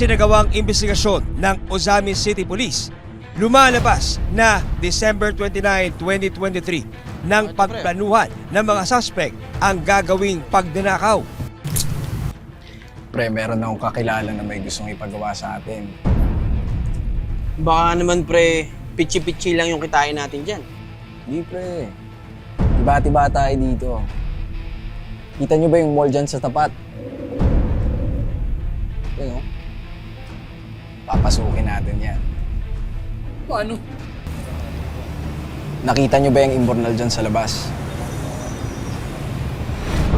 isinagawang investigasyon ng Ozamis City Police, lumalabas na December 29, 2023 ng pagplanuhan ng mga suspect ang gagawing pagnanakaw. Pre, meron akong kakilala na may gustong ipagawa sa atin. Baka naman pre, pitsi-pitsi lang yung kitain natin dyan. Hindi pre, tiba-tiba tayo dito. Kita nyo ba yung mall dyan sa tapat? Yan o. Papasukin natin yan. Paano? Nakita nyo ba yung imbornal dyan sa labas?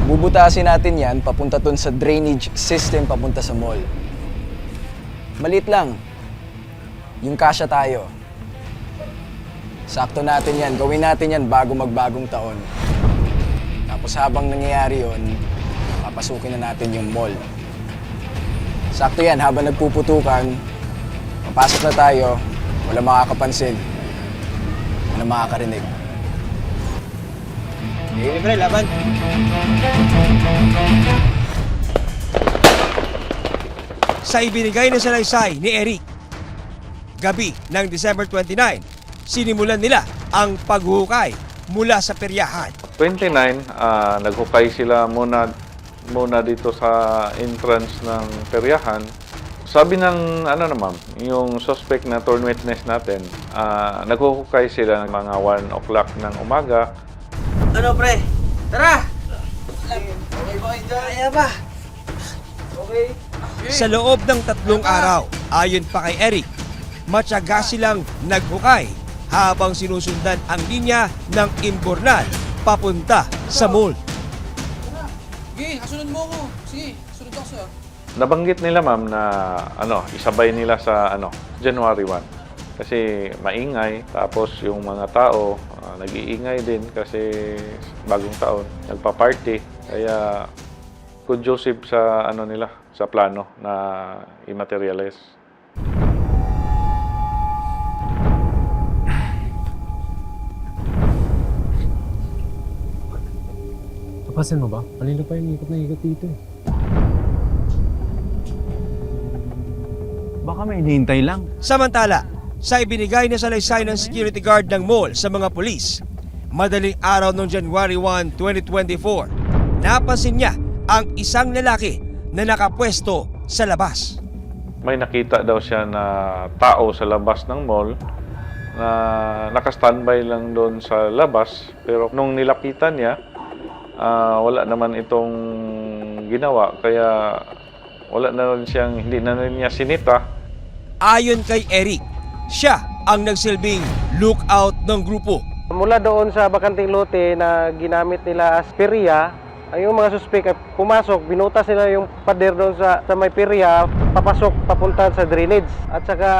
Bubutasin natin yan papunta dun sa drainage system papunta sa mall. Malit lang. Yung kasya tayo. Sakto natin yan. Gawin natin yan bago magbagong taon. Tapos habang nangyayari yun, papasukin na natin yung mall. Sakto yan. Habang nagpuputukan, papasok na tayo. Wala makakapansin. Wala makakarinig. Sige pre, laban. Sa ibinigay na salaysay ni Eric, gabi ng December 29, sinimulan nila ang paghukay mula sa peryahan. 29, naghukay sila muna dito sa entrance ng peryahan. Sabi ng yung suspect na torn witness natin, naghukay sila ng mga 1 o'clock ng umaga. Ano pre? Tara! Okay ba kayo dyan? Kaya ba? Okay. Sa loob ng 3 araw, ayon pa kay Eric, matyaga silang naghukay habang sinusundan ang linya ng imbornal papunta sa mall. Sige, kasunod mo ako. Sige, sunod ako sa'yo. Nabanggit nila ma'am na isabay nila sa January 1. Kasi maingay, tapos yung mga tao nag-iingay din kasi bagong taon, nagpa-party. Kaya conducive sa nila, sa plano na i-materialize. Napasin mo ba? Kanina pa yung ikot na ikot dito eh. Baka may hinihintay lang. Samantala, sa ibinigay na salaysay ng security guard ng mall sa mga pulis, madaling araw noong January 1, 2024, napansin niya ang isang lalaki na nakapwesto sa labas. May nakita daw siya na tao sa labas ng mall na naka-standby lang doon sa labas. Pero nung nilapitan niya, wala naman itong ginawa. Kaya hindi na rin niya sinita. Ayon kay Eric, siya ang nagsilbing lookout ng grupo. Mula doon sa bakanting lote na ginamit nila as perya, ay yung mga suspect ay pumasok, binutas nila yung pader doon sa may perya, papasok papunta sa drainage. At saka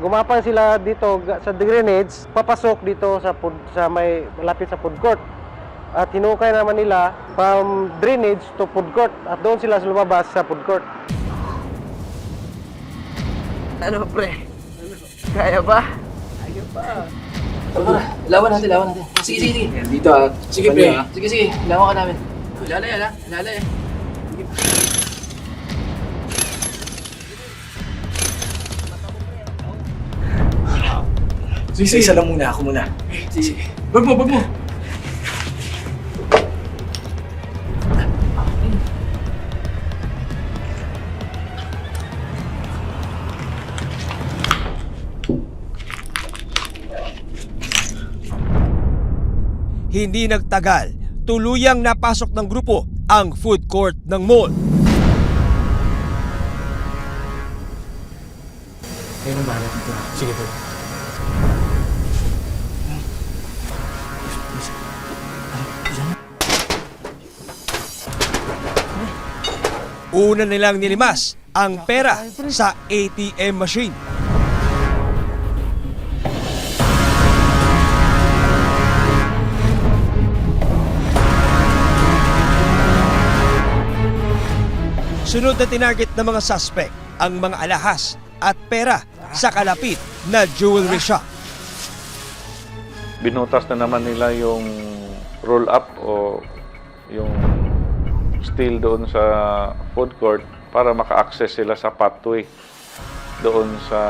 gumapang sila dito sa drainage, papasok dito sa may malapit sa food court. At hinukay naman nila from drainage to food court at doon sila lumabas sa food court. Ano pre? Kaya ba? Kaya pa. Lawan natin. Sige. Dito Sige pre. Sige. Lawan ka namin. Lalay. Sige. Isa lang muna, ako muna. Sige. Bag mo. Hindi nagtagal, tuluyang napasok ng grupo ang food court ng mall. Ayun ang bahala dito. Sige po. Una nilang nilimas ang pera sa ATM machine. Sunod na tinarget ng mga suspect ang mga alahas at pera sa kalapit na jewelry shop. Binutas na naman nila yung roll-up o yung steel doon sa food court. para maka-access sila sa pathway doon sa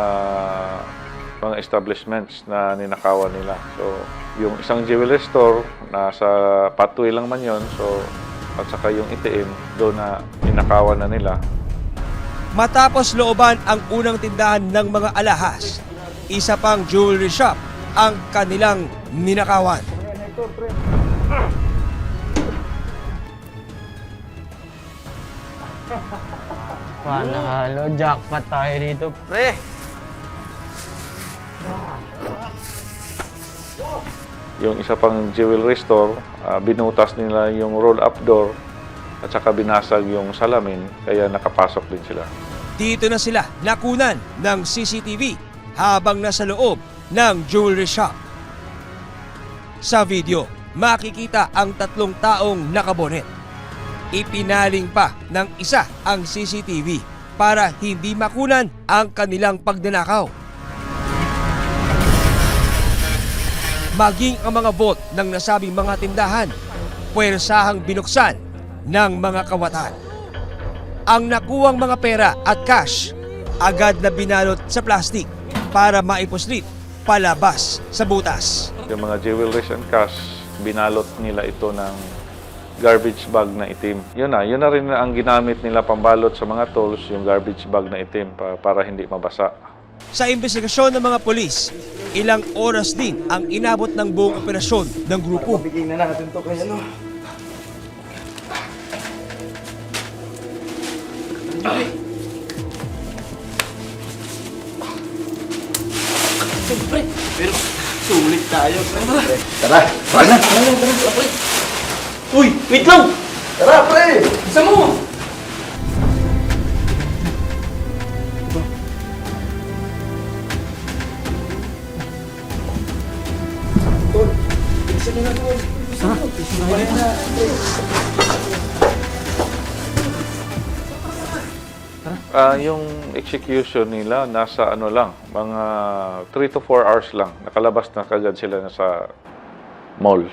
mga establishments na ninakawan nila. So, yung isang jewelry store, nasa pathway lang man yon. So, at saka yung itim, doon na ninakawan na nila. Matapos looban ang unang tindahan ng mga alahas, isa pang jewelry shop ang kanilang ninakawan. Panalo, jackpot tayo dito, pre. Yung isa pang jewelry store, binutas nila yung roll-up door at saka binasag yung salamin, kaya nakapasok din sila. Dito na sila nakunan ng CCTV habang nasa loob ng jewelry shop. Sa video, makikita ang 3 taong nakabonet. Ipinaling pa ng isa ang CCTV para hindi makunan ang kanilang pagnanakaw. Maging ang mga vault ng nasabing mga tindahan, puwersahang binuksan ng mga kawatan. Ang nakuwang mga pera at cash, agad na binalot sa plastic para maipuslit palabas sa butas. Yung mga jewelries and cash, binalot nila ito ng garbage bag na itim. Yun na rin ang ginamit nila pambalot sa mga tools, yung garbage bag na itim para hindi mabasa. Sa investigasyon ng mga polis, ilang oras din ang inabot ng buong operasyon ng grupo. Bigyan na natin to kay ano. Siyempre, pero sulit tayo. Tara, tara na. Pre. Uy, wait lang! Tara, pre! Isa mo! Yung execution nila, nasa ano lang, mga 3 to 4 hours lang. Nakalabas na kagad sila sa mall.